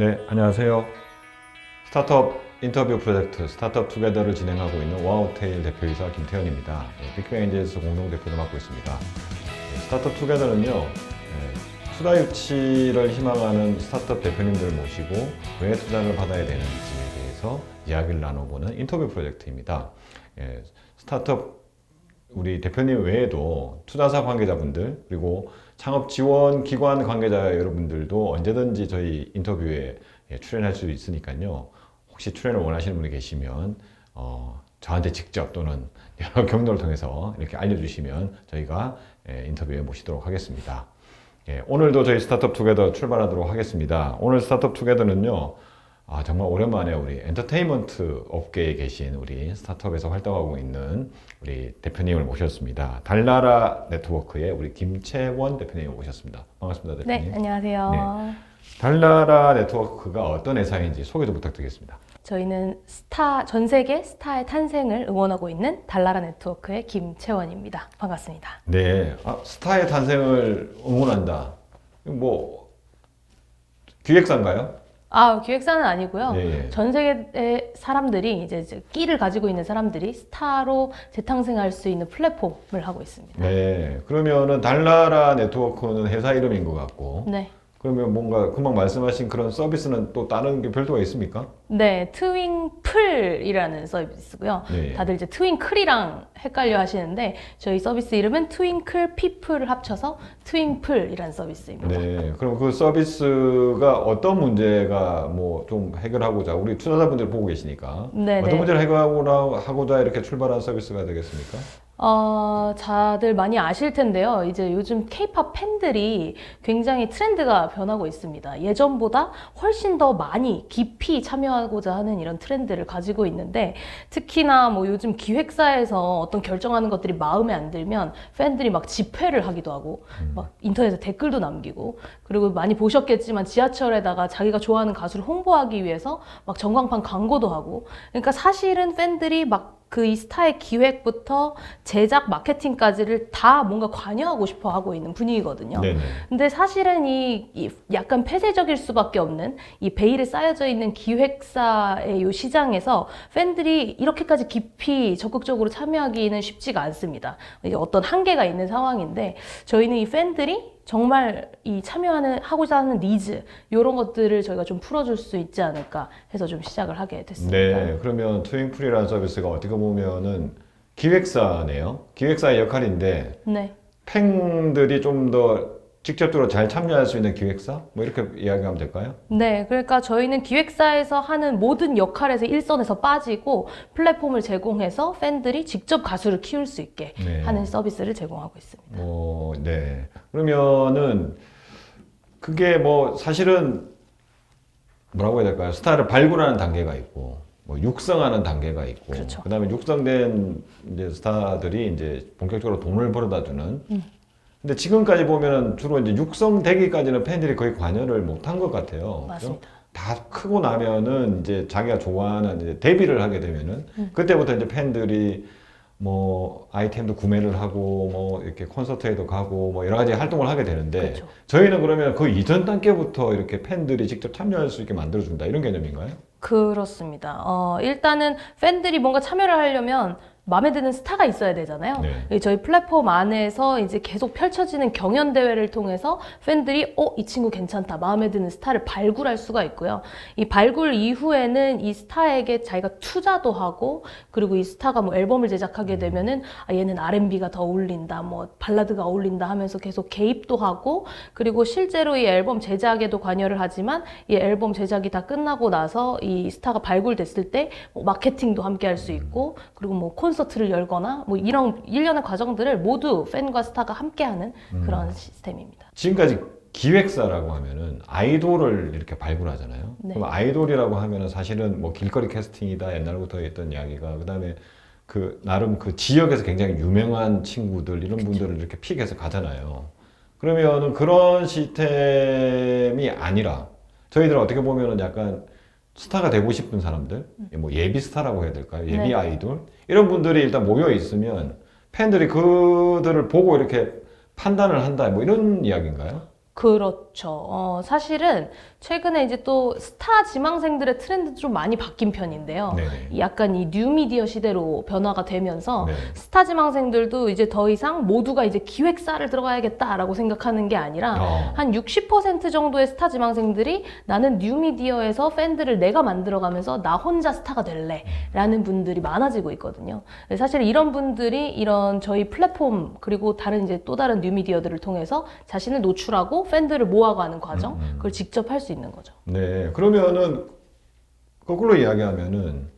네, 안녕하세요. 스타트업 인터뷰 프로젝트 스타트업 투게더를 진행하고 있는 와우테일 대표이사 김태현입니다. 빅뱅 엔젤스 공동대표를 맡고 있습니다. 스타트업 투게더는요, 투자 유치를 희망하는 스타트업 대표님들을 모시고 왜 투자를 받아야 되는지에 대해서 이야기를 나눠보는 인터뷰 프로젝트입니다. 스타트업 우리 대표님 외에도 투자사 관계자분들 그리고 창업 지원 기관 관계자 여러분들도 언제든지 저희 인터뷰에 출연할 수 있으니까요. 혹시 출연을 원하시는 분이 계시면 저한테 직접 또는 여러 경로를 통해서 이렇게 알려주시면 저희가 인터뷰에 모시도록 하겠습니다. 오늘도 저희 스타트업 투게더 출발하도록 하겠습니다. 오늘 스타트업 투게더는요. 정말 오랜만에 우리 엔터테인먼트 업계에 계신 우리 스타트업에서 활동하고 있는 우리 대표님을 모셨습니다. 달나라 네트워크의 우리 김채원 대표님을 모셨습니다. 반갑습니다, 대표님. 네, 안녕하세요. 네. 달나라 네트워크가 어떤 회사인지 소개 좀 부탁드리겠습니다. 저희는 전 세계 스타의 탄생을 응원하고 있는 달나라 네트워크의 김채원입니다. 반갑습니다. 네, 스타의 탄생을 응원한다. 뭐 기획사인가요? 기획사는 아니고요. 예. 전 세계의 사람들이 이제 끼를 가지고 있는 사람들이 스타로 재탄생할 수 있는 플랫폼을 하고 있습니다. 네, 그러면은 달나라 네트워크는 회사 이름인 것 같고. 네. 그러면 뭔가 금방 말씀하신 그런 서비스는 또 다른 게 별도가 있습니까? 네, 트윙플이라는 서비스고요. 네. 다들 이제 트윙클이랑 헷갈려 하시는데 저희 서비스 이름은 트윙클 피플을 합쳐서 트윙플이라는 서비스입니다. 네, 그럼 그 서비스가 어떤 문제가 뭐 좀 해결하고자 우리 투자자분들 보고 계시니까 네네. 어떤 문제를 해결하고자 이렇게 출발한 서비스가 되겠습니까? 다들 많이 아실 텐데요. 이제 요즘 K-팝 팬들이 굉장히 트렌드가 변하고 있습니다. 예전보다 훨씬 더 많이 깊이 참여하고자 하는 이런 트렌드를 가지고 있는데 특히나 뭐 요즘 기획사에서 어떤 결정하는 것들이 마음에 안 들면 팬들이 막 집회를 하기도 하고 막 인터넷에 댓글도 남기고 그리고 많이 보셨겠지만 지하철에다가 자기가 좋아하는 가수를 홍보하기 위해서 막 전광판 광고도 하고 그러니까 사실은 팬들이 막 이 스타의 기획부터 제작, 마케팅까지를 다 뭔가 관여하고 싶어 하고 있는 분위기거든요. 네네. 근데 사실은 이 약간 폐쇄적일 수밖에 없는 이 베일에 쌓여져 있는 기획사의 이 시장에서 팬들이 이렇게까지 깊이 적극적으로 참여하기는 쉽지가 않습니다. 이게 어떤 한계가 있는 상황인데 저희는 이 팬들이 정말 하고자 하는 니즈 이런 것들을 저희가 좀 풀어줄 수 있지 않을까 해서 좀 시작을 하게 됐습니다. 네, 그러면 트윙풀이라는 서비스가 어떻게 보면은 기획사네요. 기획사의 역할인데 네. 팬들이 좀 더 직접적으로 잘 참여할 수 있는 기획사? 뭐 이렇게 이야기하면 될까요? 네, 그러니까 저희는 기획사에서 하는 모든 역할에서 일선에서 빠지고 플랫폼을 제공해서 팬들이 직접 가수를 키울 수 있게 네. 하는 서비스를 제공하고 있습니다. 네. 그러면은 그게 뭐 사실은 뭐라고 해야 될까요? 스타를 발굴하는 단계가 있고 뭐 육성하는 단계가 있고 그렇죠. 그다음에 육성된 이제 스타들이 이제 본격적으로 돈을 벌어다 주는 근데 지금까지 보면은 주로 이제 육성되기까지는 팬들이 거의 관여를 못한 것 같아요. 맞습니다. 그죠? 다 크고 나면은 이제 자기가 좋아하는 이제 데뷔를 하게 되면은 그때부터 이제 팬들이 뭐 아이템도 구매를 하고 뭐 이렇게 콘서트에도 가고 뭐 여러 가지 활동을 하게 되는데 그렇죠. 저희는 그러면 그 이전 단계부터 이렇게 팬들이 직접 참여할 수 있게 만들어준다 이런 개념인가요? 그렇습니다. 일단은 팬들이 뭔가 참여를 하려면 마음에 드는 스타가 있어야 되잖아요. 네. 저희 플랫폼 안에서 이제 계속 펼쳐지는 경연 대회를 통해서 팬들이 이 친구 괜찮다, 마음에 드는 스타를 발굴할 수가 있고요. 이 발굴 이후에는 이 스타에게 자기가 투자도 하고 그리고 이 스타가 뭐 앨범을 제작하게 되면은 얘는 R&B가 더 어울린다, 뭐 발라드가 어울린다 하면서 계속 개입도 하고 그리고 실제로 이 앨범 제작에도 관여를 하지만 이 앨범 제작이 다 끝나고 나서 이 스타가 발굴됐을 때 뭐 마케팅도 함께 할 수 있고 그리고 뭐 콘서트를 열거나 뭐 이런 일련의 과정들을 모두 팬과 스타가 함께하는 그런 시스템입니다. 지금까지 기획사라고 하면은 아이돌을 이렇게 발굴하잖아요. 네. 그럼 아이돌이라고 하면은 사실은 뭐 길거리 캐스팅이다 옛날부터 했던 이야기가 그다음에 그 나름 그 지역에서 굉장히 유명한 친구들 이런 분들을 이렇게 픽해서 가잖아요. 그러면은 그런 시스템이 아니라 저희들은 어떻게 보면은 약간 스타가 되고 싶은 사람들, 뭐 예비 스타라고 해야 될까요? 예비 네. 아이돌 이런 분들이 일단 모여 있으면 팬들이 그들을 보고 이렇게 판단을 한다, 뭐 이런 이야기인가요? 그렇죠. 사실은 최근에 이제 또 스타 지망생들의 트렌드도 좀 많이 바뀐 편인데요. 네네. 약간 이 뉴미디어 시대로 변화가 되면서 네. 스타 지망생들도 이제 더 이상 모두가 이제 기획사를 들어가야겠다라고 생각하는 게 아니라 한 60% 정도의 스타 지망생들이 나는 뉴미디어에서 팬들을 내가 만들어가면서 나 혼자 스타가 될래 라는 분들이 많아지고 있거든요. 사실 이런 분들이 이런 저희 플랫폼 그리고 다른 이제 또 다른 뉴미디어들을 통해서 자신을 노출하고 팬들을 모아가는 과정 그걸 직접 할 수 있는 거죠. 네. 그러면은 거꾸로 이야기하면은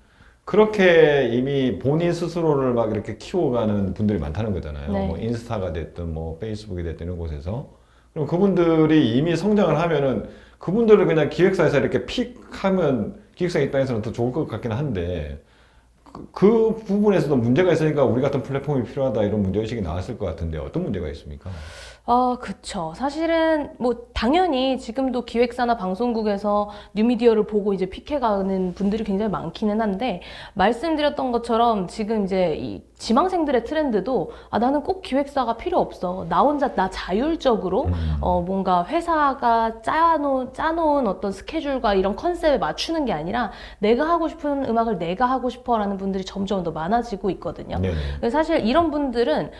그렇게 이미 본인 스스로를 막 이렇게 키워가는 분들이 많다는 거잖아요. 네. 뭐 인스타가 됐든 뭐 페이스북이 됐든 이런 곳에서. 그럼 그분들이 이미 성장을 하면은 그분들을 그냥 기획사에서 이렇게 픽하면 기획사 입장에서는 더 좋을 것 같긴 한데 그 부분에서도 문제가 있으니까 우리 같은 플랫폼이 필요하다 이런 문제의식이 나왔을 것 같은데 어떤 문제가 있습니까? 그쵸. 사실은 뭐 당연히 지금도 기획사나 방송국에서 뉴미디어를 보고 이제 픽해가는 분들이 굉장히 많기는 한데 말씀드렸던 것처럼 지금 이제 이 지망생들의 트렌드도 나는 꼭 기획사가 필요 없어. 나 혼자 나 자율적으로 뭔가 회사가 짜놓은 어떤 스케줄과 이런 컨셉에 맞추는 게 아니라 내가 하고 싶은 음악을 내가 하고 싶어라는 분들이 점점 더 많아지고 있거든요. 네네. 사실 이런 분들은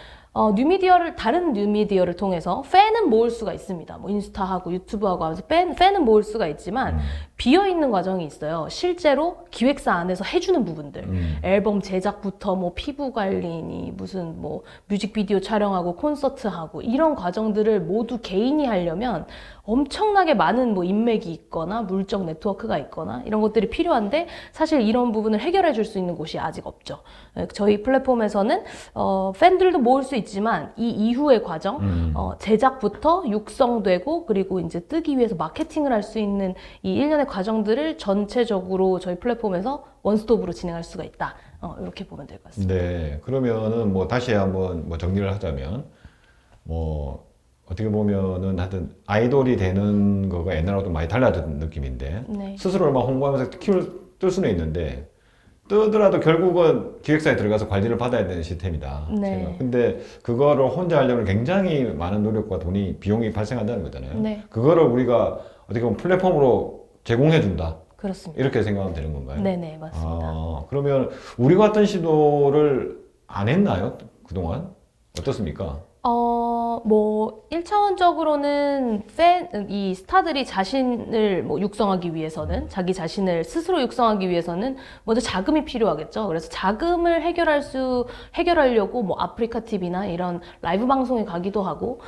다른 뉴미디어를 통해서 팬은 모을 수가 있습니다. 뭐 인스타하고 유튜브하고 하면서 팬은 모을 수가 있지만 비어있는 과정이 있어요. 실제로 기획사 안에서 해주는 부분들. 앨범 제작부터 뭐 피부 관리니 무슨 뭐 뮤직비디오 촬영하고 콘서트하고 이런 과정들을 모두 개인이 하려면 엄청나게 많은 뭐 인맥이 있거나 물적 네트워크가 있거나 이런 것들이 필요한데 사실 이런 부분을 해결해 줄 수 있는 곳이 아직 없죠. 저희 플랫폼에서는 팬들도 모을 수 있지만 이 이후의 과정, 제작부터 육성되고 그리고 이제 뜨기 위해서 마케팅을 할 수 있는 이 일련의 과정들을 전체적으로 저희 플랫폼에서 원스톱으로 진행할 수가 있다. 이렇게 보면 될 것 같습니다. 네. 그러면은 뭐 다시 한번 뭐 정리를 하자면 뭐 어떻게 보면은 하여튼 아이돌이 되는 거가 옛날하고 좀 많이 달라진 느낌인데 네. 스스로를 막 홍보하면서 뜰 수는 있는데 뜨더라도 결국은 기획사에 들어가서 관리를 받아야 되는 시스템이다. 네. 근데 그거를 혼자 하려면 굉장히 많은 노력과 비용이 발생한다는 거잖아요. 네. 그거를 우리가 어떻게 보면 플랫폼으로 제공해 준다. 그렇습니다. 이렇게 생각하면 되는 건가요? 네네, 맞습니다. 그러면 우리 같은 시도를 안 했나요? 그동안? 어떻습니까? 뭐 1차원적으로는 이 스타들이 자신을 뭐 육성하기 위해서는 자기 자신을 스스로 육성하기 위해서는 먼저 자금이 필요하겠죠. 그래서 자금을 해결하려고 뭐 아프리카 TV나 이런 라이브 방송에 가기도 하고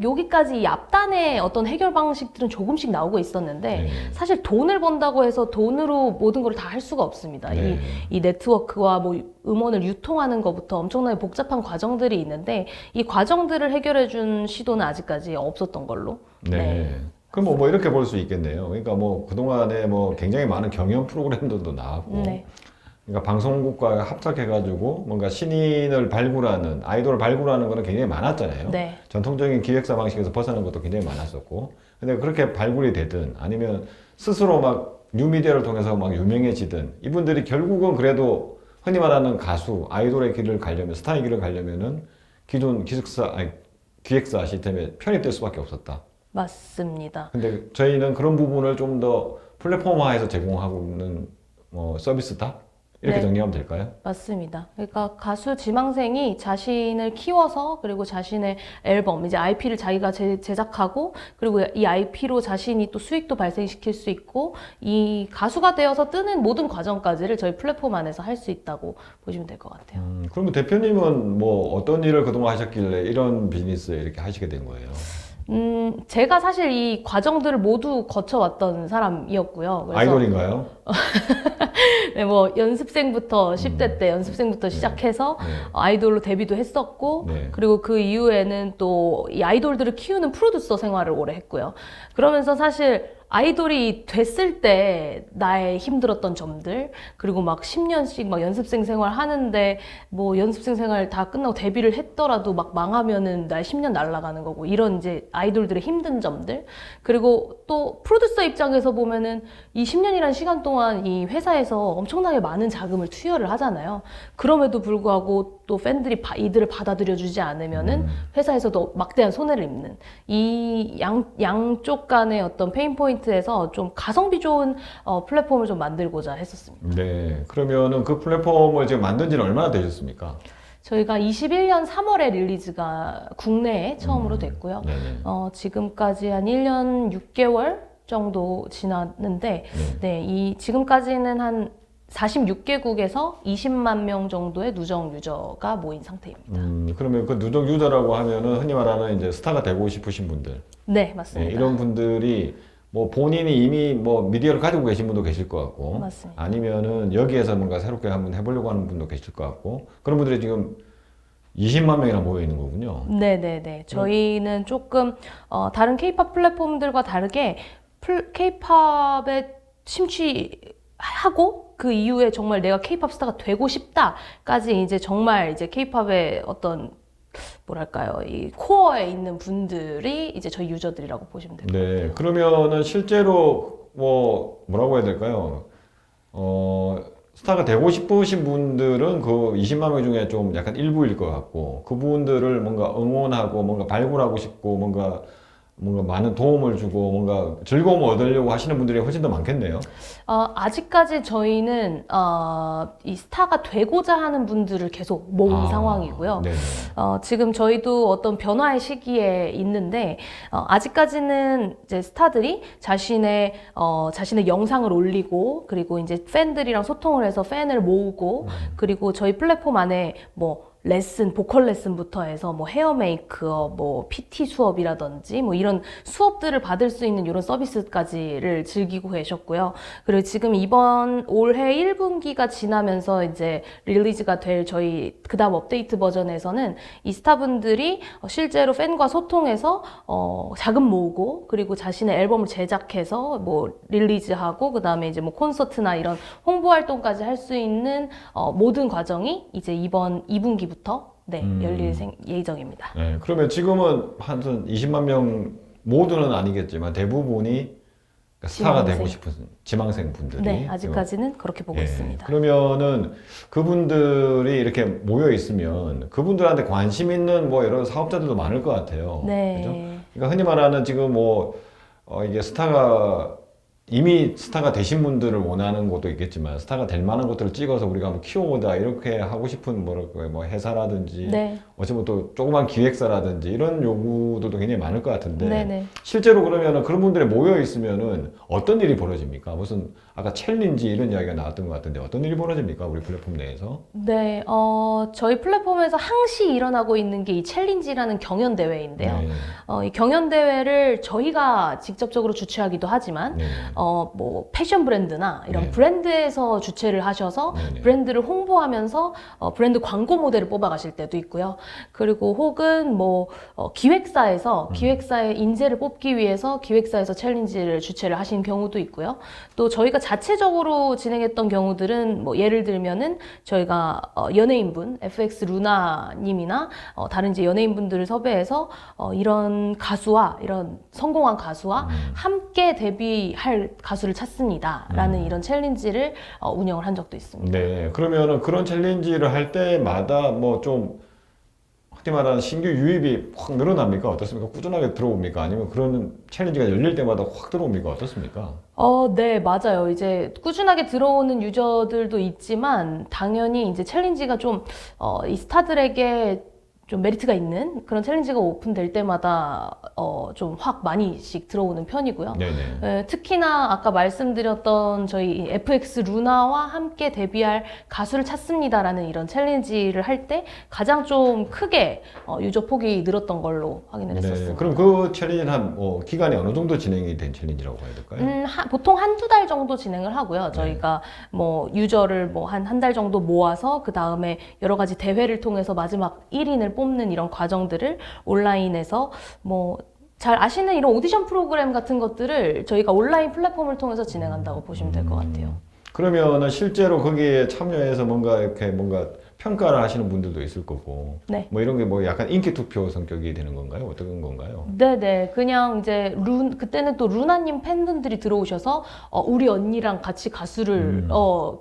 여기까지 이 앞단의 어떤 해결 방식들은 조금씩 나오고 있었는데 네. 사실 돈을 번다고 해서 돈으로 모든 걸 다 할 수가 없습니다. 네. 이 네트워크와 뭐 음원을 유통하는 것부터 엄청나게 복잡한 과정들이 있는데 이 과정들을 해결해 준 시도는 아직까지 없었던 걸로. 네. 그럼 뭐 이렇게 볼 수 있겠네요. 그러니까 뭐 그동안에 뭐 굉장히 많은 경연 프로그램들도 나왔고, 네. 그러니까 방송국과 합작해가지고 뭔가 신인을 발굴하는, 아이돌을 발굴하는 거는 굉장히 많았잖아요. 네. 전통적인 기획사 방식에서 벗어나는 것도 굉장히 많았었고, 근데 그렇게 발굴이 되든 아니면 스스로 막 뉴미디어를 통해서 막 유명해지든 이분들이 결국은 그래도 흔히 말하는 가수, 아이돌의 길을 가려면, 스타의 길을 가려면은 기존 기획사 시스템에 편입될 수밖에 없었다. 맞습니다. 근데 저희는 그런 부분을 좀 더 플랫폼화해서 제공하고 있는 서비스다? 이렇게 네. 정리하면 될까요? 맞습니다. 그러니까 가수 지망생이 자신을 키워서 그리고 자신의 앨범, 이제 IP를 자기가 제작하고 그리고 이 IP로 자신이 또 수익도 발생시킬 수 있고 이 가수가 되어서 뜨는 모든 과정까지를 저희 플랫폼 안에서 할 수 있다고 보시면 될 것 같아요. 그러면 대표님은 뭐 어떤 일을 그동안 하셨길래 이런 비즈니스에 이렇게 하시게 된 거예요? 제가 사실 이 과정들을 모두 거쳐왔던 사람이었고요. 그래서 아이돌인가요? 네, 뭐 연습생부터 10대 때 연습생부터 시작해서 네. 아이돌로 데뷔도 했었고 네. 그리고 그 이후에는 또 이 아이돌들을 키우는 프로듀서 생활을 오래 했고요. 그러면서 사실 아이돌이 됐을 때 나의 힘들었던 점들 그리고 막 10년씩 막 연습생 생활 하는데 뭐 연습생 생활 다 끝나고 데뷔를 했더라도 막 망하면은 나의 10년 날아가는 거고 이런 이제 아이돌들의 힘든 점들 그리고 또 프로듀서 입장에서 보면은 이 10년이라는 시간 동안 이 회사에서 엄청나게 많은 자금을 투여를 하잖아요. 그럼에도 불구하고 또 또 팬들이 이들을 받아들여주지 않으면은 회사에서도 막대한 손해를 입는 이 양쪽 간의 어떤 페인 포인트에서 좀 가성비 좋은 플랫폼을 좀 만들고자 했었습니다. 네. 그러면은 그 플랫폼을 지금 만든 지는 얼마나 되셨습니까? 저희가 21년 3월에 릴리즈가 국내에 처음으로 됐고요. 네네. 지금까지 한 1년 6개월 정도 지났는데, 네, 지금까지는 한 46개국에서 20만 명 정도의 누적 유저가 모인 상태입니다. 그러면 그 누적 유저라고 하면은 흔히 말하는 이제 스타가 되고 싶으신 분들. 네, 맞습니다. 이런 분들이 뭐 본인이 이미 뭐 미디어를 가지고 계신 분도 계실 것 같고, 맞습니다. 아니면은 여기에서 뭔가 새롭게 한번 해보려고 하는 분도 계실 것 같고, 그런 분들이 지금 20만 명이나 모여 있는 거군요. 네네네. 저희는 조금 다른 K-팝 플랫폼들과 다르게 K-팝에 심취하고 그 이후에 정말 내가 K-팝 스타가 되고 싶다까지 이제 정말 이제 K-팝의 어떤 뭐랄까요, 이 코어에 있는 분들이 이제 저희 유저들이라고 보시면 됩니다. 네, 그러면은 실제로 뭐라고 해야 될까요? 스타가 되고 싶으신 분들은 그 20만 명 중에 좀 약간 일부일 것 같고, 그분들을 뭔가 응원하고 뭔가 발굴하고 싶고 뭔가 많은 도움을 주고 뭔가 즐거움을 얻으려고 하시는 분들이 훨씬 더 많겠네요. 아직까지 저희는 이 스타가 되고자 하는 분들을 계속 모은 상황이고요. 네네. 지금 저희도 어떤 변화의 시기에 있는데 아직까지는 이제 스타들이 자신의 영상을 올리고 그리고 이제 팬들이랑 소통을 해서 팬을 모으고 그리고 저희 플랫폼 안에 뭐 보컬 레슨부터 해서 뭐 헤어 메이크업, 뭐 PT 수업이라든지 뭐 이런 수업들을 받을 수 있는 이런 서비스까지를 즐기고 계셨고요. 그리고 지금 이번 올해 1분기가 지나면서 이제 릴리즈가 될 저희 그다음 업데이트 버전에서는 이 스타분들이 실제로 팬과 소통해서 자금 모으고 그리고 자신의 앨범을 제작해서 뭐 릴리즈하고 그다음에 이제 뭐 콘서트나 이런 홍보 활동까지 할 수 있는 모든 과정이 이제 이번 2분기부터 열릴 예정입니다. 네, 그러면 지금은 한 20만 명 모두는 아니겠지만 대부분이 스타가 되고 싶은 지망생 분들이. 네, 아직까지는 그렇게 보고 있습니다. 그러면은 그분들이 이렇게 모여 있으면 그분들한테 관심 있는 뭐 여러 사업자들도 많을 것 같아요. 네. 그죠? 그러니까 흔히 말하는 지금 이게 이미 스타가 되신 분들을 원하는 것도 있겠지만 스타가 될 만한 것들을 찍어서 우리가 한번 키워보자 이렇게 하고 싶은 뭐 회사라든지 어쩌면 또 조그만 기획사라든지 이런 요구들도 굉장히 많을 것 같은데 네네. 실제로 그러면은 그런 분들이 모여 있으면은 어떤 일이 벌어집니까? 무슨 아까 챌린지 이런 이야기가 나왔던 것 같은데 어떤 일이 벌어집니까? 우리 플랫폼 내에서? 네, 저희 플랫폼에서 항시 일어나고 있는 게 이 챌린지라는 경연 대회인데요. 네. 이 경연 대회를 저희가 직접적으로 주최하기도 하지만 네. 뭐 패션 브랜드나 이런 네. 브랜드에서 주최를 하셔서 네네. 브랜드를 홍보하면서 브랜드 광고 모델을 뽑아가실 때도 있고요. 그리고 혹은 뭐 기획사의 인재를 뽑기 위해서 기획사에서 챌린지를 주최를 하신 경우도 있고요. 또 저희가 자체적으로 진행했던 경우들은 뭐 예를 들면은 저희가 연예인분 FX 루나님이나 다른 이제 연예인분들을 섭외해서 이런 성공한 가수와 함께 데뷔할 가수를 찾습니다라는 이런 챌린지를 운영을 한 적도 있습니다. 네, 그러면은 그런 챌린지를 할 때마다 뭐 좀 흔히 말하는 신규 유입이 확 늘어납니까? 어떻습니까? 꾸준하게 들어옵니까? 아니면 그런 챌린지가 열릴 때마다 확 들어옵니까? 어떻습니까? 네, 맞아요. 이제 꾸준하게 들어오는 유저들도 있지만 당연히 이제 챌린지가 좀 이 스타들에게 좀 메리트가 있는 그런 챌린지가 오픈될 때마다 좀 확 많이씩 들어오는 편이고요. 네네. 특히나 아까 말씀드렸던 저희 FX 루나와 함께 데뷔할 가수를 찾습니다라는 이런 챌린지를 할 때 가장 좀 크게 유저 폭이 늘었던 걸로 확인을 했었습니다. 그럼 그 챌린지는 기간이 어느 정도 진행이 된 챌린지라고 해야 될까요? 보통 한두 달 정도 진행을 하고요. 저희가 뭐 유저를 뭐 한 달 정도 모아서 그 다음에 여러 가지 대회를 통해서 마지막 1인을 뽑는 이런 과정들을 온라인에서 뭐 잘 아시는 이런 오디션 프로그램 같은 것들을 저희가 온라인 플랫폼을 통해서 진행한다고 보시면 될 것 같아요. 그러면은 실제로 거기에 참여해서 뭔가 평가를 하시는 분들도 있을 거고 네. 뭐 이런 게 뭐 약간 인기 투표 성격이 되는 건가요? 어떤 건가요? 네네. 그냥 이제 그때는 또 루나님 팬분들이 들어오셔서, 우리 언니랑 같이 가수를,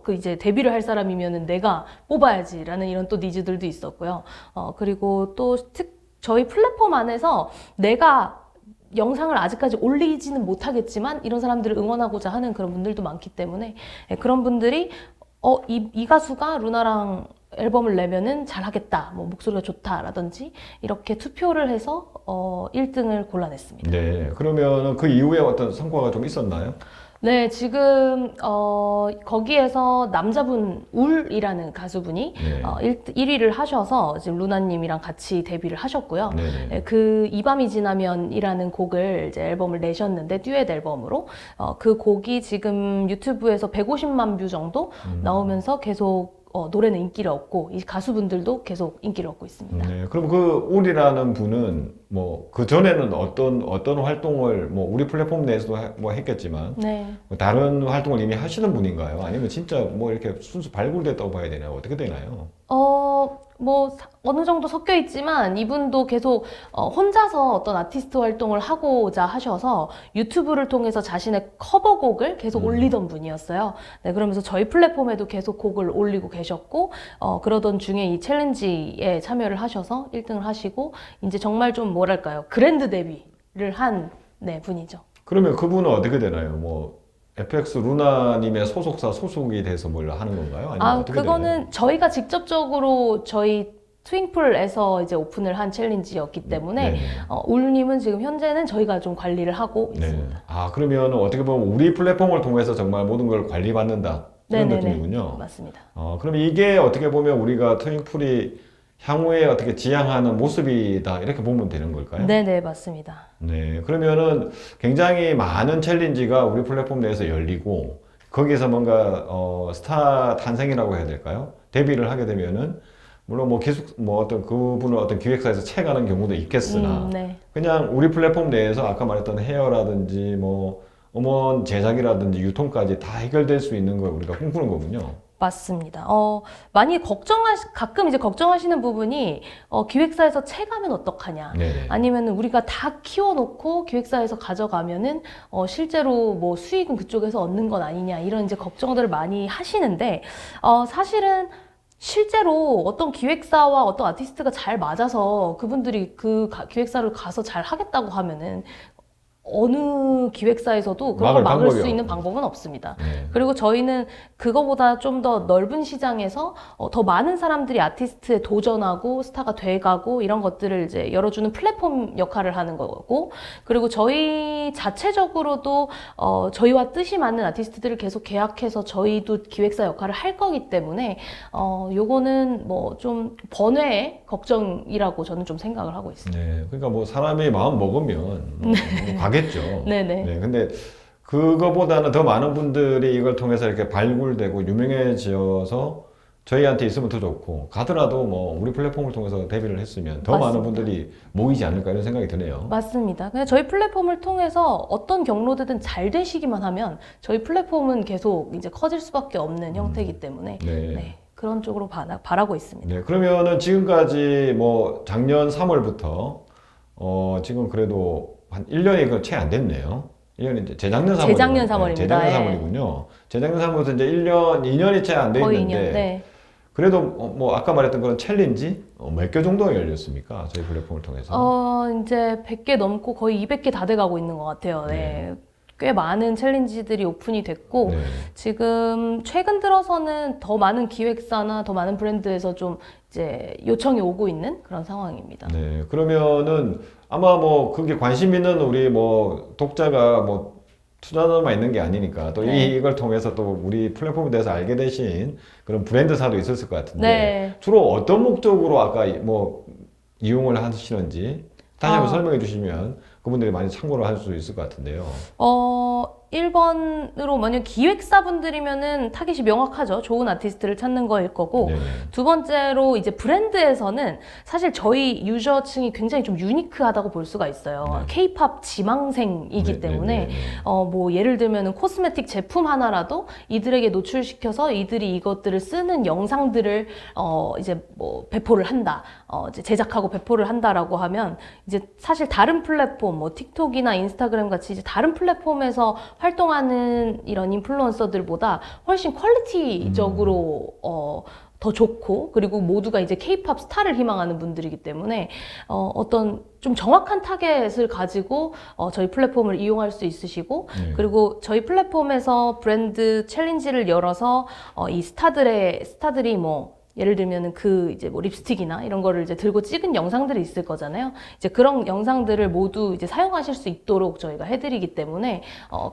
그 이제 데뷔를 할 사람이면은 내가 뽑아야지라는 이런 또 니즈들도 있었고요. 그리고 또 저희 플랫폼 안에서 내가 영상을 아직까지 올리지는 못하겠지만 이런 사람들을 응원하고자 하는 그런 분들도 많기 때문에 그런 분들이 이 가수가 루나랑 앨범을 내면은 잘하겠다, 뭐 목소리가 좋다라든지 이렇게 투표를 해서 1등을 골라냈습니다. 네. 그러면 그 이후에 어떤 성과가 좀 있었나요? 네, 지금 거기에서 남자분 울이라는 가수분이 네. 1위를 하셔서 지금 루나님이랑 같이 데뷔를 하셨고요. 네네. 네, 그 이 밤이 지나면이라는 곡을 이제 앨범을 내셨는데 듀엣 앨범으로 그 곡이 지금 유튜브에서 150만 뷰 정도 나오면서 계속 노래는 인기를 얻고 이 가수분들도 계속 인기를 얻고 있습니다. 네. 그럼 그 울이라는 분은 뭐 그 전에는 어떤 활동을 뭐 우리 플랫폼 내에서도 뭐 했겠지만 네. 뭐 다른 활동을 이미 하시는 분인가요? 아니면 진짜 뭐 이렇게 순수 발굴됐다고 봐야 되나요? 어떻게 되나요? 뭐, 어느 정도 섞여 있지만, 이분도 계속, 혼자서 어떤 아티스트 활동을 하고자 하셔서 유튜브를 통해서 자신의 커버곡을 계속 올리던 분이었어요. 네, 그러면서 저희 플랫폼에도 계속 곡을 올리고 계셨고, 그러던 중에 이 챌린지에 참여를 하셔서 1등을 하시고, 이제 정말 좀 뭐랄까요. 그랜드 데뷔를 한, 네, 분이죠. 그러면 그분은 어떻게 되나요? 뭐 FX 루나님의 소속사 소속이 돼서 뭘 하는 건가요? 아니면 어떻게 그거는 되나요? 저희가 직접적으로 저희 트윙플에서 이제 오픈을 한 챌린지였기 때문에 네. 울님은 지금 현재는 저희가 좀 관리를 하고 네. 있습니다. 아, 그러면 어떻게 보면 우리 플랫폼을 통해서 정말 모든 걸 관리받는다. 그런 네네네. 느낌이군요. 맞습니다. 그럼 이게 어떻게 보면 우리가 트윙풀이 향후에 어떻게 지향하는 모습이다. 이렇게 보면 되는 걸까요? 네네, 맞습니다. 네. 그러면은 굉장히 많은 챌린지가 우리 플랫폼 내에서 열리고 거기에서 뭔가 스타 탄생이라고 해야 될까요? 데뷔를 하게 되면은 물론 뭐 계속 뭐 어떤 그분을 어떤 기획사에서 채가는 경우도 있겠으나 네. 그냥 우리 플랫폼 내에서 아까 말했던 헤어라든지 뭐 음원 제작이라든지 유통까지 다 해결될 수 있는 걸 우리가 꿈꾸는 거군요. 맞습니다. 많이 가끔 이제 걱정하시는 부분이, 기획사에서 채가면 어떡하냐. 네네. 아니면 우리가 다 키워놓고 기획사에서 가져가면은, 실제로 뭐 수익은 그쪽에서 얻는 건 아니냐. 이런 이제 걱정들을 많이 하시는데, 사실은 실제로 어떤 기획사와 어떤 아티스트가 잘 맞아서 그분들이 그 기획사를 가서 잘 하겠다고 하면은, 어느 기획사에서도 그런 걸 막을 수 있는 방법은 없습니다. 네. 그리고 저희는 그거보다 좀 더 넓은 시장에서 더 많은 사람들이 아티스트에 도전하고 스타가 돼가고 이런 것들을 이제 열어주는 플랫폼 역할을 하는 거고, 그리고 저희 자체적으로도 저희와 뜻이 맞는 아티스트들을 계속 계약해서 저희도 기획사 역할을 할 거기 때문에 요거는 뭐 좀 번외의 걱정이라고 저는 좀 생각을 하고 있습니다. 네. 그러니까 뭐 사람이 마음 먹으면 뭐 가겠죠. 네네. 네. 근데 그거보다는 더 많은 분들이 이걸 통해서 이렇게 발굴되고 유명해져서 저희한테 있으면 더 좋고 가더라도 뭐 우리 플랫폼을 통해서 데뷔를 했으면 더 많은 맞습니다. 분들이 모이지 않을까 이런 생각이 드네요. 맞습니다. 그냥 저희 플랫폼을 통해서 어떤 경로되든 잘 되시기만 하면 저희 플랫폼은 계속 이제 커질 수밖에 없는 형태이기 때문에 네. 네, 그런 쪽으로 바라고 있습니다. 네. 그러면은 지금까지 뭐 작년 3월부터 지금 그래도 한 1년이 채 안 됐네요. 1년이 이제 재작년 3월. 재작년 3월입니다. 재작년 예. 3월이군요. 재작년 3월부터 이제 1년, 2년이 채 안 돼 거의 있는데 2년. 네. 그래도 뭐 아까 말했던 그런 챌린지 몇 개 정도가 열렸습니까? 저희 플랫폼을 통해서. 이제 100개 넘고 거의 200개 다 돼가고 있는 것 같아요. 네. 꽤 많은 챌린지들이 오픈이 됐고 네. 지금 최근 들어서는 더 많은 기획사나 더 많은 브랜드에서 좀 이제 요청이 오고 있는 그런 상황입니다. 네. 그러면은 아마 뭐 그게 관심 있는 우리 뭐 독자가 뭐 투자자만 있는 게 아니니까 또 네. 이걸 통해서 또 우리 플랫폼에 대해서 알게 되신 그런 브랜드사도 있었을 것 같은데 네. 주로 어떤 목적으로 아까 뭐 이용을 하시는지 다시 한번 아. 설명해 주시면 그분들이 많이 참고를 할 수 있을 것 같은데요. 1번으로 만약 기획사분들이면은 타깃이 명확하죠. 좋은 아티스트를 찾는 거일 거고. 네네. 두 번째로 이제 브랜드에서는 사실 저희 유저층이 굉장히 좀 유니크하다고 볼 수가 있어요. 네. K-팝 지망생이기 네, 때문에 네, 네, 네. 뭐 예를 들면은 코스메틱 제품 하나라도 이들에게 노출시켜서 이들이 이것들을 쓰는 영상들을 이제 뭐 배포를 한다. 이제 제작하고 배포를 한다라고 하면 이제 사실 다른 플랫폼 뭐 틱톡이나 인스타그램 같이 이제 다른 플랫폼에서 활동하는 이런 인플루언서들보다 훨씬 퀄리티적으로 더 좋고 그리고 모두가 이제 K-팝 스타를 희망하는 분들이기 때문에 어떤 좀 정확한 타겟을 가지고 저희 플랫폼을 이용할 수 있으시고 그리고 저희 플랫폼에서 브랜드 챌린지를 열어서 이 스타들이 뭐 예를 들면은 그 이제 뭐 립스틱이나 이런 거를 이제 들고 찍은 영상들이 있을 거잖아요. 이제 그런 영상들을 모두 이제 사용하실 수 있도록 저희가 해드리기 때문에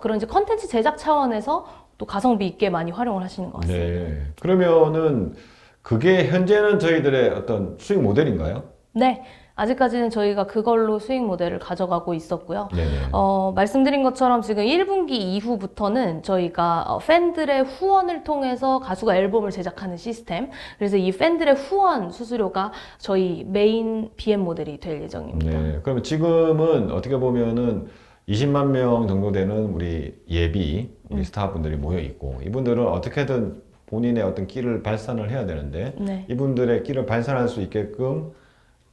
그런 이제 컨텐츠 제작 차원에서 또 가성비 있게 많이 활용을 하시는 것 같습니다. 네. 그러면은 그게 현재는 저희들의 어떤 수익 모델인가요? 네. 아직까지는 저희가 그걸로 수익 모델을 가져가고 있었고요. 네네. 말씀드린 것처럼 지금 1분기 이후부터는 저희가 팬들의 후원을 통해서 가수가 앨범을 제작하는 시스템. 그래서 이 팬들의 후원 수수료가 저희 메인 BM 모델이 될 예정입니다. 네. 그러면 지금은 어떻게 보면은 20만 명 정도 되는 우리 예비 우리 스타분들이 모여 있고 이분들은 어떻게든 본인의 어떤 끼를 발산을 해야 되는데 네. 이분들의 끼를 발산할 수 있게끔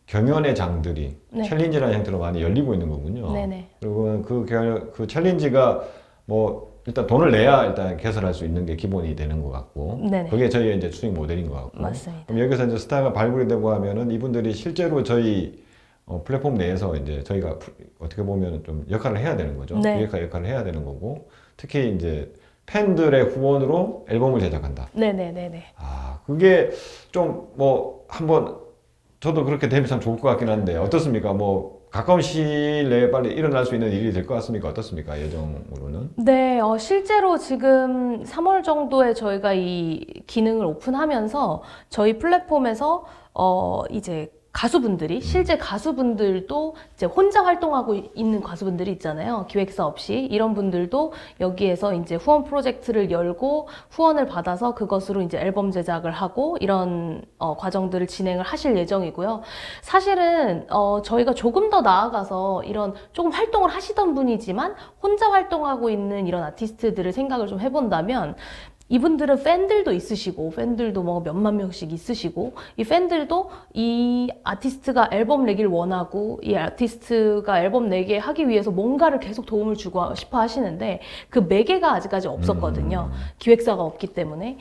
경연의 장들이 네. 챌린지라는 형태로 많이 열리고 있는 거군요. 네네. 그리고 그 챌린지가 뭐 일단 돈을 내야 일단 개설할 수 있는 게 기본이 되는 것 같고 네네. 그게 저희의 이제 수익 모델인 것 같고 맞습니다. 그럼 여기서 이제 스타가 발굴이 되고 하면은 이분들이 실제로 저희 플랫폼 내에서 이제 저희가 어떻게 보면 좀 역할을 해야 되는 거죠. 네. 기획사 역할을 해야 되는 거고 특히 이제 팬들의 후원으로 앨범을 제작한다. 네네네네. 아, 그게 좀 뭐 한번 저도 그렇게 되면 참 좋을 것 같긴 한데 어떻습니까? 뭐 가까운 시일 내에 빨리 일어날 수 있는 일이 될 것 같습니까? 어떻습니까? 예정으로는? 네, 실제로 지금 3월 정도에 저희가 이 기능을 오픈하면서 저희 플랫폼에서 이제 가수분들이 실제 가수분들도 이제 혼자 활동하고 있는 가수분들이 있잖아요. 기획사 없이 이런 분들도 여기에서 이제 후원 프로젝트를 열고 후원을 받아서 그것으로 이제 앨범 제작을 하고 이런 과정들을 진행을 하실 예정이고요. 사실은 저희가 조금 더 나아가서 이런 조금 활동을 하시던 분이지만 혼자 활동하고 있는 이런 아티스트들을 생각을 좀 해본다면 이분들은 팬들도 있으시고 팬들도 뭐 몇만 명씩 있으시고 이 팬들도 이 아티스트가 앨범 내길 원하고 이 아티스트가 앨범 내게 하기 위해서 뭔가를 계속 도움을 주고 싶어 하시는데 그 매개가 아직까지 없었거든요. 기획사가 없기 때문에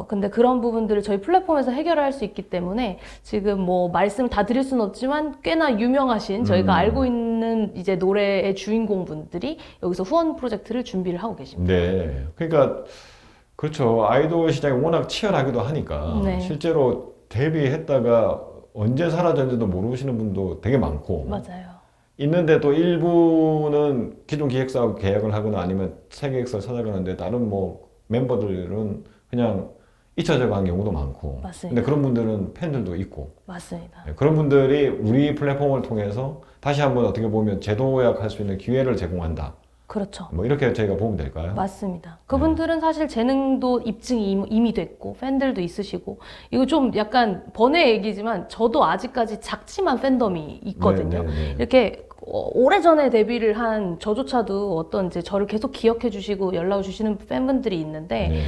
근데 그런 부분들을 저희 플랫폼에서 해결할 수 있기 때문에 지금 뭐 말씀 다 드릴 수는 없지만 꽤나 유명하신 저희가 알고 있는 이제 노래의 주인공분들이 여기서 후원 프로젝트를 준비를 하고 계십니다. 네. 그러니까 그렇죠. 아이돌 시장이 워낙 치열하기도 하니까 네. 실제로 데뷔했다가 언제 사라졌는지도 모르시는 분도 되게 많고 맞아요. 있는데 또 일부는 기존 기획사하고 계약을 하거나 아니면 새 기획사를 찾아가는데 다른 뭐 멤버들은 그냥 잊혀져 간 경우도 많고 맞습니다. 근데 그런 분들은 팬들도 있고 맞습니다. 네, 그런 분들이 우리 플랫폼을 통해서 다시 한번 어떻게 보면 재도약할 수 있는 기회를 제공한다. 그렇죠. 뭐 이렇게 저희가 보면 될까요? 맞습니다. 그분들은 사실 재능도 입증이 이미 됐고 팬들도 있으시고 이거 좀 약간 번외 얘기지만 저도 아직까지 작지만 팬덤이 있거든요. 네, 네, 네. 이렇게 오래전에 데뷔를 한 저조차도 어떤 이제 저를 계속 기억해 주시고 연락을 주시는 팬분들이 있는데 네.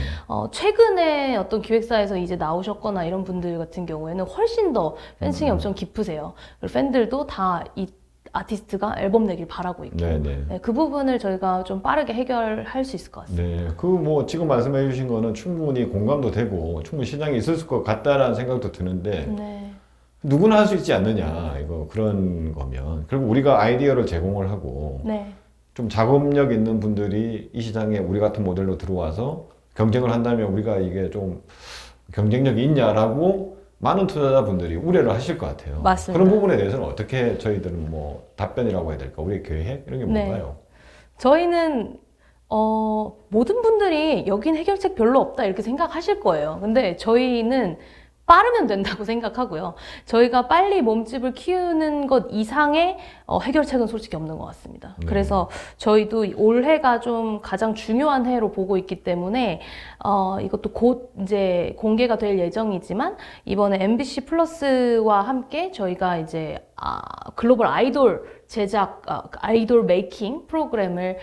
최근에 어떤 기획사에서 이제 나오셨거나 이런 분들 같은 경우에는 훨씬 더 팬층이 엄청 깊으세요. 그리고 팬들도 다 이 아티스트가 앨범 내길 바라고 있고 네, 네. 그 부분을 저희가 좀 빠르게 해결할 수 있을 것 같습니다. 네, 그 뭐 지금 말씀해 주신 거는 충분히 공감도 되고 충분히 시장이 있을 것 같다라는 생각도 드는데 네. 누구나 할 수 있지 않느냐 이거 그런 거면 그리고 우리가 아이디어를 제공을 하고 네. 좀 작업력 있는 분들이 이 시장에 우리 같은 모델로 들어와서 경쟁을 한다면 우리가 이게 좀 경쟁력이 있냐라고 많은 투자자분들이 우려를 하실 것 같아요. 맞습니다. 그런 부분에 대해서는 어떻게 저희들은 뭐 답변이라고 해야 될까? 우리의 계획 이런 게 네. 뭔가요? 저희는 모든 분들이 여긴 해결책 별로 없다 이렇게 생각하실 거예요. 근데 저희는 빠르면 된다고 생각하고요. 저희가 빨리 몸집을 키우는 것 이상의 해결책은 솔직히 없는 것 같습니다. 네. 그래서 저희도 올해가 좀 가장 중요한 해로 보고 있기 때문에 이것도 곧 이제 공개가 될 예정이지만 이번에 MBC 플러스와 함께 저희가 이제 글로벌 아이돌 제작, 아이돌 메이킹 프로그램을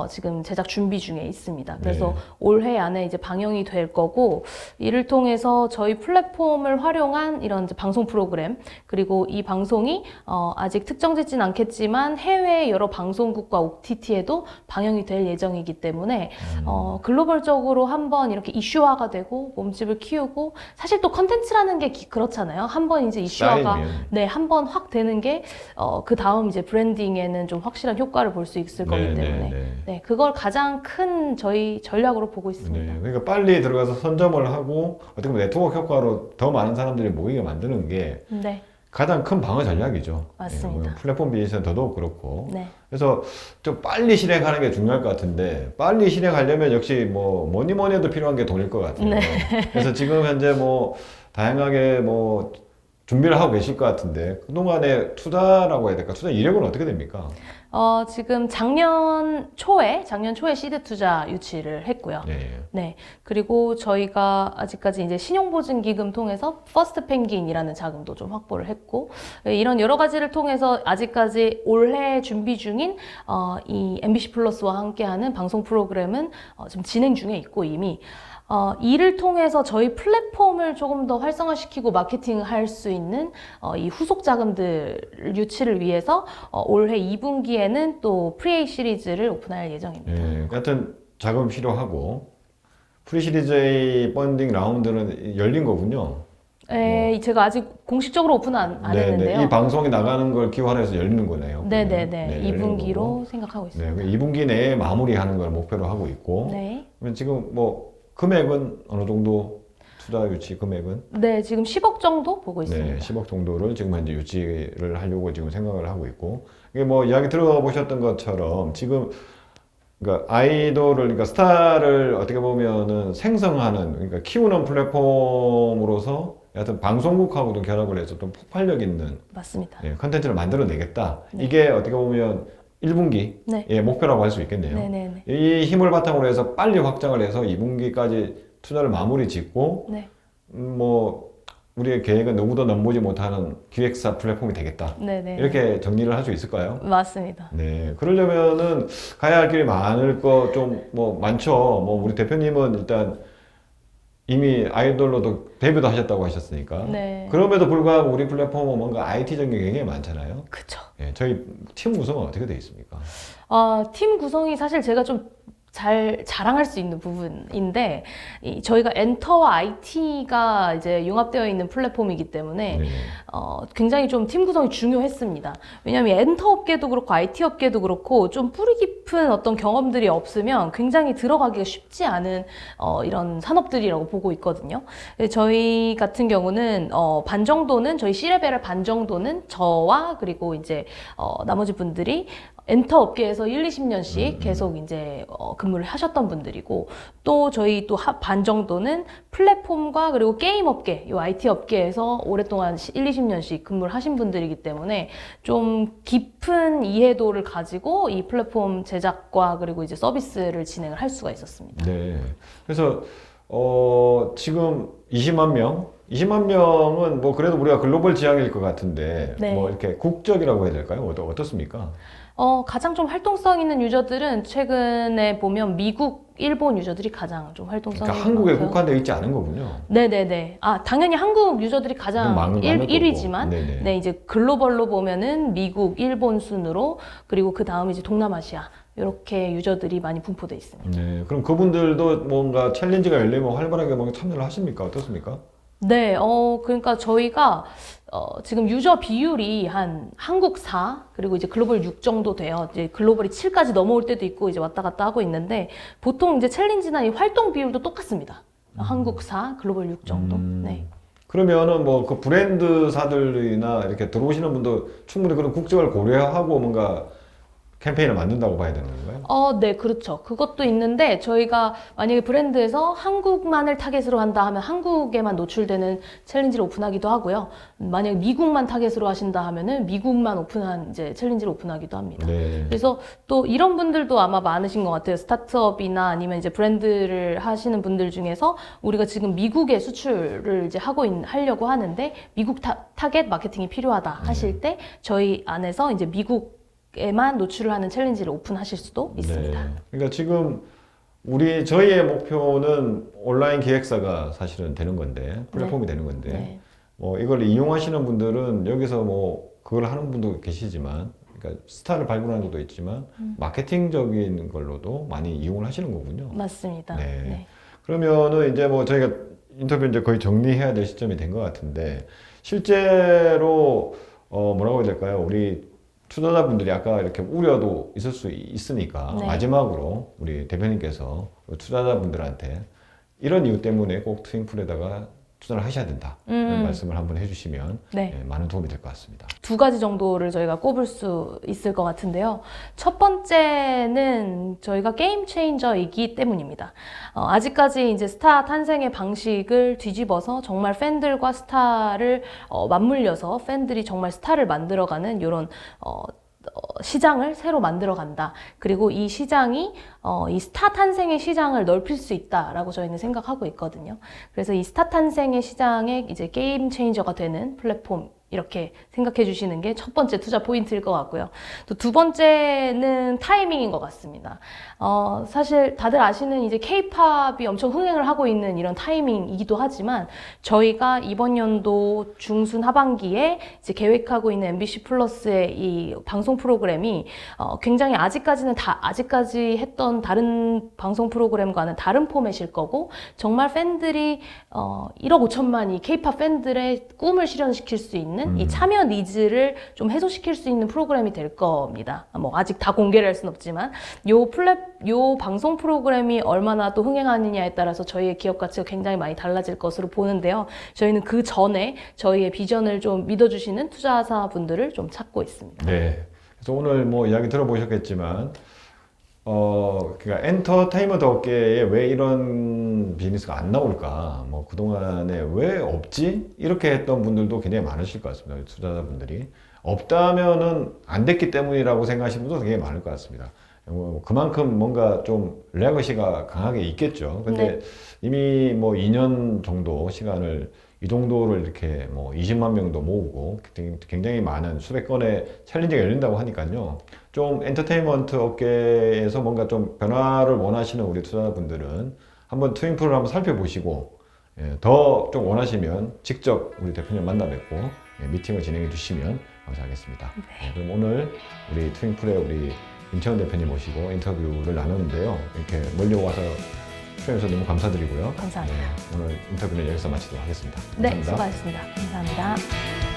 지금 제작 준비 중에 있습니다. 그래서 네. 올해 안에 이제 방영이 될 거고, 이를 통해서 저희 플랫폼을 활용한 이런 이제 방송 프로그램, 그리고 이 방송이 아직 특정되진 않겠지만 해외 여러 방송국과 OTT에도 방영이 될 예정이기 때문에 글로벌적으로 한번 이렇게 이슈화가 되고 몸집을 키우고, 사실 또 컨텐츠라는 게 그렇잖아요. 한번 이제 이슈화가 쌓이면. 네, 한번 확 되는 게 그 다음 이제 브랜딩에는 좀 확실한 효과를 볼 수 있을 거기 때문에 네, 그걸 가장 큰 저희 전략으로 보고 있습니다. 네, 그러니까 빨리 들어가서 선점을 하고 어떻게 보면 네트워크 효과로 더 많은 사람들이 모이게 만드는 게 네, 가장 큰 방어 전략이죠. 맞습니다. 플랫폼 비즈니스는 더더욱 그렇고. 네, 그래서 좀 빨리 실행하는 게 중요할 것 같은데, 빨리 실행하려면 역시 뭐니 해도 필요한 게 돈일 것 같아요. 네. 그래서 지금 현재 다양하게 준비를 하고 계실 것 같은데, 그동안의 투자라고 해야 될까? 투자 이력은 어떻게 됩니까? 지금 작년 초에 시드 투자 유치를 했고요. 네. 네. 그리고 저희가 아직까지 이제 신용보증기금 통해서 퍼스트 펭귄이라는 자금도 좀 확보를 했고, 이런 여러 가지를 통해서 아직까지 올해 준비 중인 이 MBC 플러스와 함께하는 방송 프로그램은 지금 진행 중에 있고 이미 이를 통해서 저희 플랫폼을 조금 더 활성화시키고 마케팅할 수 있는 이 후속 자금들 유치를 위해서 올해 2분기에는 또 프리에이 시리즈를 오픈할 예정입니다. 네. 같은 자금이 필요하고, 프리 시리즈의 펀딩 라운드는 열린 거군요. 제가 아직 공식적으로 오픈은 안 했는데요. 이 방송이 나가는 걸 기원해서 해서 열리는 거네요. 네네네. 열리는 2분기로 거고. 생각하고 네, 있습니다. 2분기 내에 마무리하는 걸 목표로 하고 있고. 네. 그러면 지금 금액은 어느 정도 투자 유치 금액은? 네, 지금 10억 정도 보고 있습니다. 네, 10억 정도를 지금 현재 유치를 하려고 지금 생각을 하고 있고. 이게 이야기 들어보셨던 것처럼 지금 그러니까 아이돌을, 그러니까 스타를 어떻게 보면은 생성하는, 그러니까 키우는 플랫폼으로서 여하튼 방송국하고도 결합을 해서 좀 폭발력 있는 맞습니다. 컨텐츠를 만들어내겠다. 네. 이게 어떻게 보면 1분기 네. 목표라고 할 수 있겠네요. 네네네. 이 힘을 바탕으로 해서 빨리 확장을 해서 2분기까지 투자를 마무리 짓고 네. 우리의 계획은 누구도 넘보지 못하는 기획사 플랫폼이 되겠다. 네네. 이렇게 정리를 할 수 있을까요? 맞습니다. 네, 그러려면은 가야 할 길이 많을 거 많죠. 우리 대표님은 일단 이미 아이돌로도 데뷔도 하셨다고 하셨으니까. 네. 그럼에도 불구하고 우리 플랫폼은 뭔가 IT적인 게 굉장히 많잖아요. 그쵸. 네, 저희 팀 구성은 어떻게 되어 있습니까? 팀 구성이 사실 제가 좀 잘 자랑할 수 있는 부분인데, 저희가 엔터와 IT가 이제 융합되어 있는 플랫폼이기 때문에 네. 굉장히 좀 팀 구성이 중요했습니다. 왜냐하면 엔터 업계도 그렇고 IT 업계도 그렇고 좀 뿌리 깊은 어떤 경험들이 없으면 굉장히 들어가기가 쉽지 않은 이런 산업들이라고 보고 있거든요. 저희 같은 경우는 반 정도는 저희 C레벨의 반 정도는 저와 그리고 이제 나머지 분들이 엔터 업계에서 1, 20년씩 계속 이제 근무를 하셨던 분들이고, 또 저희 또 반 정도는 플랫폼과 그리고 게임 업계, 이 IT 업계에서 오랫동안 1, 20년씩 근무를 하신 분들이기 때문에 좀 깊은 이해도를 가지고 이 플랫폼 제작과 그리고 이제 서비스를 진행을 할 수가 있었습니다. 네. 그래서 지금 20만 명은 그래도 우리가 글로벌 지향일 것 같은데 네. 이렇게 국적이라고 해야 될까요? 어떻습니까? 가장 좀 활동성 있는 유저들은 최근에 보면 미국, 일본 유저들이 가장 좀 활동성 있는 그러니까 한국에 것 같아요. 국한되어 있지 않은 거군요. 네네네. 당연히 한국 유저들이 가장 많을 1위지만, 거고. 네네. 네, 이제 글로벌로 보면은 미국, 일본 순으로, 그리고 그 다음 이제 동남아시아, 이렇게 유저들이 많이 분포돼 있습니다. 네. 그럼 그분들도 뭔가 챌린지가 열리면 활발하게 참여를 하십니까? 어떻습니까? 네, 그러니까 저희가 지금 유저 비율이 한국 4, 그리고 이제 글로벌 6 정도 돼요. 이제 글로벌이 7까지 넘어올 때도 있고 이제 왔다 갔다 하고 있는데, 보통 이제 챌린지나 이 활동 비율도 똑같습니다. 한국 4, 글로벌 6 정도. 네. 그러면은 그 브랜드사들이나 이렇게 들어오시는 분도 충분히 그런 국적을 고려하고 뭔가 캠페인을 만든다고 봐야 되는 건가요? 네, 그렇죠. 그것도 있는데 저희가 만약에 브랜드에서 한국만을 타겟으로 한다 하면 한국에만 노출되는 챌린지를 오픈하기도 하고요. 만약에 미국만 타겟으로 하신다 하면은 미국만 오픈한 이제 챌린지를 오픈하기도 합니다. 네. 그래서 또 이런 분들도 아마 많으신 것 같아요. 스타트업이나 아니면 이제 브랜드를 하시는 분들 중에서 우리가 지금 미국에 수출을 이제 하려고 하는데 미국 타겟 마케팅이 필요하다 하실 때 저희 안에서 이제 미국에만 노출을 하는 챌린지를 오픈하실 수도 있습니다. 네. 그러니까 지금 저희의 목표는 온라인 기획사가 사실은 되는 건데 플랫폼이 되는 건데 네. 뭐 이걸 이용하시는 분들은 여기서 뭐 그걸 하는 분도 계시지만 그러니까 스타를 발굴하는 것도 있지만 마케팅적인 걸로도 많이 이용을 하시는 거군요. 맞습니다. 네. 네. 그러면은 이제 뭐 저희가 인터뷰 이제 거의 정리해야 될 시점이 된 것 같은데 실제로 뭐라고 해야 될까요? 우리 투자자분들이 아까 이렇게 우려도 있을 수 있으니까 네. 마지막으로 우리 대표님께서 투자자분들한테 이런 이유 때문에 꼭 트윈풀에다가 투자를 하셔야 된다 이런 말씀을 한번 해주시면 네. 예, 많은 도움이 될 것 같습니다. 두 가지 정도를 저희가 꼽을 수 있을 것 같은데요. 첫 번째는 저희가 게임 체인저이기 때문입니다. 아직까지 이제 스타 탄생의 방식을 뒤집어서 정말 팬들과 스타를 맞물려서 팬들이 정말 스타를 만들어가는 이런 시장을 새로 만들어 간다. 그리고 이 시장이 이 스타 탄생의 시장을 넓힐 수 있다라고 저희는 생각하고 있거든요. 그래서 이 스타 탄생의 시장에 이제 게임 체인저가 되는 플랫폼 이렇게 생각해 주시는 게 첫 번째 투자 포인트일 것 같고요. 또 두 번째는 타이밍인 것 같습니다. 사실 다들 아시는 이제 K-팝이 엄청 흥행을 하고 있는 이런 타이밍이기도 하지만 저희가 이번 연도 중순 하반기에 이제 계획하고 있는 MBC 플러스의 이 방송 프로그램이 굉장히 아직까지 했던 다른 방송 프로그램과는 다른 포맷일 거고 정말 팬들이 1억 5천만이 K-팝 팬들의 꿈을 실현시킬 수 있는 이 참여 니즈를 좀 해소시킬 수 있는 프로그램이 될 겁니다. 뭐 아직 다 공개를 할 수는 없지만 요 방송 프로그램이 얼마나 또 흥행하느냐에 따라서 저희의 기업 가치가 굉장히 많이 달라질 것으로 보는데요. 저희는 그 전에 저희의 비전을 좀 믿어주시는 투자자분들을 좀 찾고 있습니다. 네. 그래서 오늘 뭐 이야기 들어보셨겠지만 그러니까 엔터테인먼트 업계에 왜 이런 비즈니스가 안 나올까? 뭐 그동안에 왜 없지? 이렇게 했던 분들도 굉장히 많으실 것 같습니다. 투자자분들이. 없다면은 안 됐기 때문이라고 생각하시는 분도 굉장히 많을 것 같습니다. 그만큼 뭔가 좀 레거시가 강하게 있겠죠. 근데 이미 뭐 2년 정도 시간을 이 정도를 이렇게 뭐 20만 명도 모으고 굉장히 많은 수백 건의 챌린지가 열린다고 하니까요. 좀 엔터테인먼트 업계에서 뭔가 좀 변화를 원하시는 우리 투자자분들은 한번 트윈풀을 한번 살펴보시고 더 좀 원하시면 직접 우리 대표님 만나 뵙고 미팅을 진행해 주시면 감사하겠습니다. 그럼 오늘 우리 트윈풀의 우리 임채원 대표님 모시고 인터뷰를 나누는데요. 이렇게 멀리 와서 출연해서 너무 감사드리고요. 감사합니다. 오늘 인터뷰는 여기서 마치도록 하겠습니다. 네, 감사합니다. 수고하셨습니다. 감사합니다.